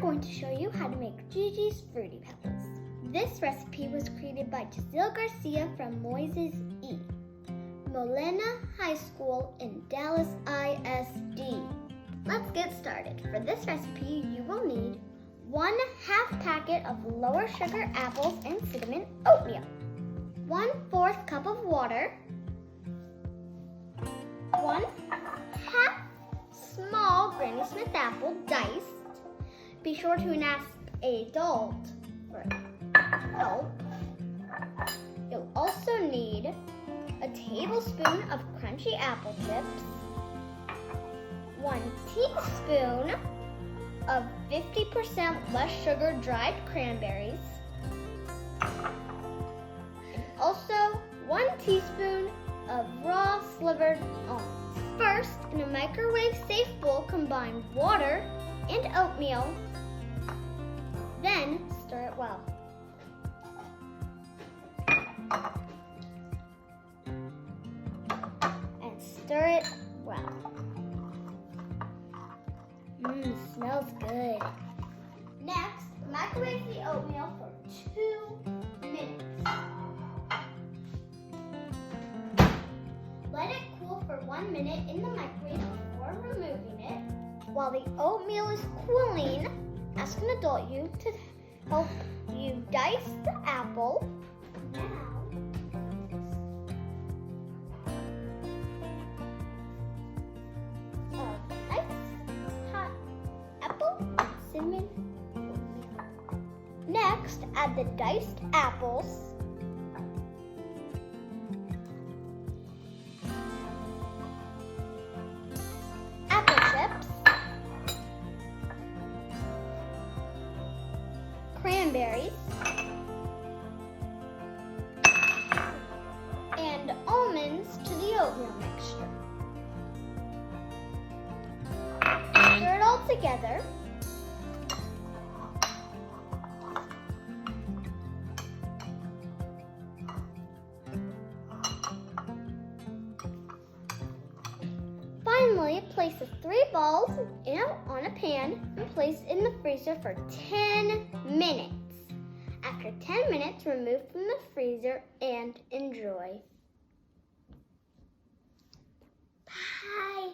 going to show you how to make Gigi's Fruity Pebbles. This recipe was created by Giselle Garcia from Moises E. Molina High School in Dallas ISD. Let's get started. For this recipe, you will need 1/2 packet of lower sugar apples and cinnamon oatmeal, 1/4 cup of water, 1/2 small Granny Smith apple diced. Be sure to ask an adult for help. You'll also need a tablespoon of crunchy apple chips, 1 teaspoon of 50% less sugar dried cranberries, and also 1 teaspoon of raw slivered almonds. First, in a microwave-safe bowl, combine water and oatmeal. Then, stir it well. And stir it well. Smells good. Next, microwave the oatmeal for 2 minutes. Let it cool for 1 minute in the microwave before removing it. While the oatmeal is cooling, ask an adult you to help you dice the apple. Now, cinnamon oatmeal. Next, add the diced apples, apple chips, cranberries, and almonds to the oatmeal mixture. Stir it all together. Finally, place the 3 balls on a pan and place in the freezer for 10 minutes. After 10 minutes, remove from the freezer and enjoy. Bye.